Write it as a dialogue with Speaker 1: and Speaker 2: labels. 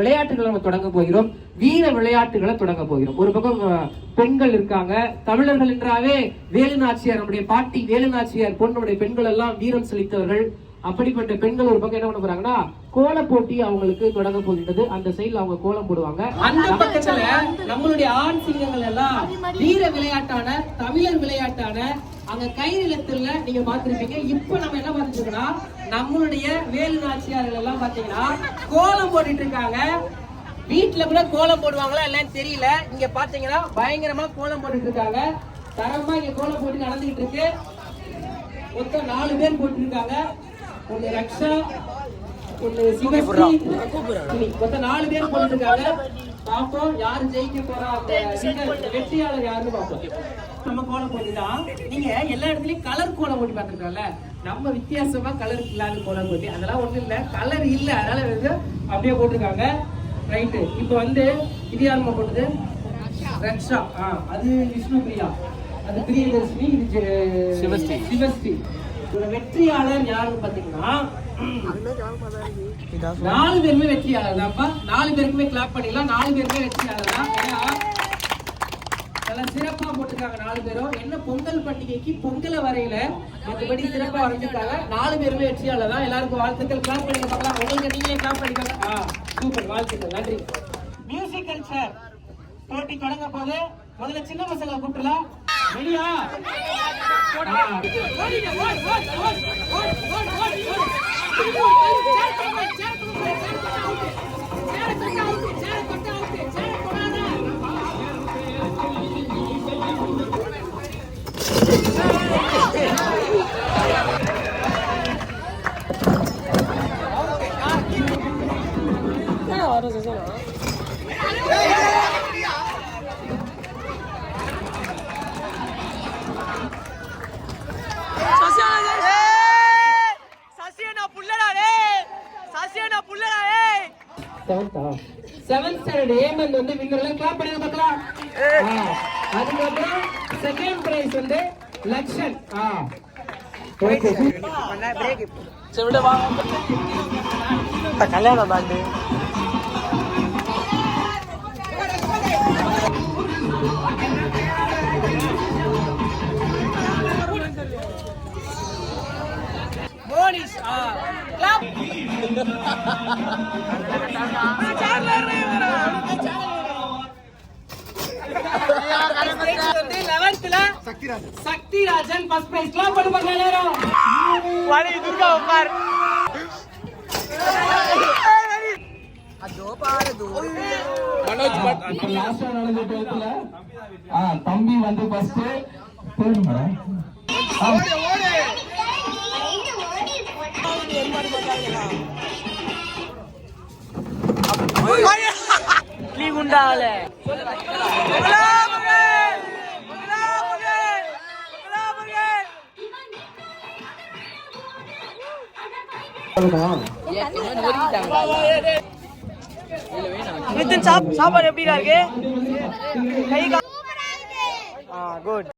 Speaker 1: விளையாட்டுகளை நம்ம தொடங்க போகிறோம். வீர விளையாட்டுகளை தொடங்க போகிறோம். ஒரு பக்கம் பெண்கள் இருக்காங்க. தமிழர்கள் என்றாவே வேலுநாச்சியார், நம்முடைய பாட்டி வேலுநாச்சியார் பொண்ணுடைய பெண்கள் எல்லாம் வீரம் செலுத்தவர்கள். அப்படிப்பட்ட பெண்கள் ஒரு பக்கம் என்ன பண்ண போறாங்கன்னா கோல போட்டி அவங்களுக்கு தொடங்க போகின்றது. அந்த சைடுல அவங்க கோலம் போடுவாங்க. அந்த பக்கத்துல நம்மளுடைய ஆண் சிங்கங்கள் எல்லாம் வீர விளையாட்டான தமிழர் விளையாட்டான அங்க கைநிலத்துல நீங்க பாத்துருப்பீங்க. இப்ப நம்ம என்ன பார்த்துட்டு இருக்கோம்னா நம்மளுடைய வேலு நாச்சியார்கள் எல்லாம் பாத்தீங்கன்னா கோலம் போட்டுட்டு இருக்காங்க. வீட்டுல கூட கோலம் போடுவாங்களா இல்லன்னு தெரியல. இங்க பாத்தீங்கன்னா பயங்கரமா கோலம் போட்டுட்டு இருக்காங்க. தரமா இங்க கோலம் போட்டு நடந்துகிட்டு இருக்கு. மொத்தம் 4 பேர் போட்டு இருக்காங்க. ஒன்னு ரக்ஷா, ஒன்னு சிவஸ்ரீ, மொத்தம் 4 பேர் போட்டு இருக்காங்க. பாப்போம் யாரு ஜெயிக்க போறா, வெற்றியாளர் யாருன்னு பாப்போம். நம்ம கோலம் போட்டுதான் நீங்க எல்லா இடத்துலயும் கலர் கோலம் போட்டு பாத்துருக்கோம்ல. நம்ம வித்தியாசமா கலர் இல்லாத கோலம் போட்டு அதெல்லாம் ஒண்ணும் இல்ல, கலர் இல்ல, அதனால வந்து அப்படியே போட்டிருக்காங்க. ரைட்டு. இப்ப வந்து இது யாருமா போட்டது? ரக்ஷா. அது விஷ்ணு பிரியா, அது பிரியதர்ஷினி, இது சிவஸ்ரீ. வெற்றியாளர் யாருன்னு பாத்தீங்கன்னா 4 பேருமே வெற்றியாளர் தான்ப்பா. 4 பேருக்குமே கிளாப் பண்ணிடலாம். 4 பேருமே வெற்றியாளர் தான். நல்லா சிறப்பா போட்டிருக்காங்க 4 பேரும். என்ன பொங்கல் பண்டிகைக்கு பொங்கலை வரையில மற்றபடி சிறப்பா வரைஞ்சிருக்காங்க. 4 பேருமே வெற்றியாளர் தான். எல்லாருக்கும் வாழ்த்துக்கள். கிளாப் பண்ணிக்க பார்க்கலாம். உங்களுக்கு நீங்களே கிளாப் பண்ணிக்கோங்க. சூப்பர், வாழ்த்துக்கள், நன்றி. மியூசிக்கல் சேர் போட்டி தொடங்க போது முதல்ல சின்ன பசங்களை கூப்பிடலாம். ரெடியா? செவன்த் ஸ்டாண்டர்ட் ஏமன் வந்து வின்னர்ல கிளாப் பண்ணுங்க பார்க்கலாம். அதுக்கப்புறம் செகண்ட் பிரைஸ் வந்து லக்ஷன். ஓகே பிரேக் செவிட வா கல்யாண band Monish clap 11th Sakthirajan first prize. Clap பண்ணுங்க எல்லாரும். வாடி துர்கா உட்கார். அதோ பாரு மனோஜ் பட் லாஸ்ட் நடந்த டோத்துல தம்பி வந்து ஃபர்ஸ்ட் போடுங்க. ஓடு ஓடு குண்டால சாப்பாடு எப்படி இருக்கு? குட்.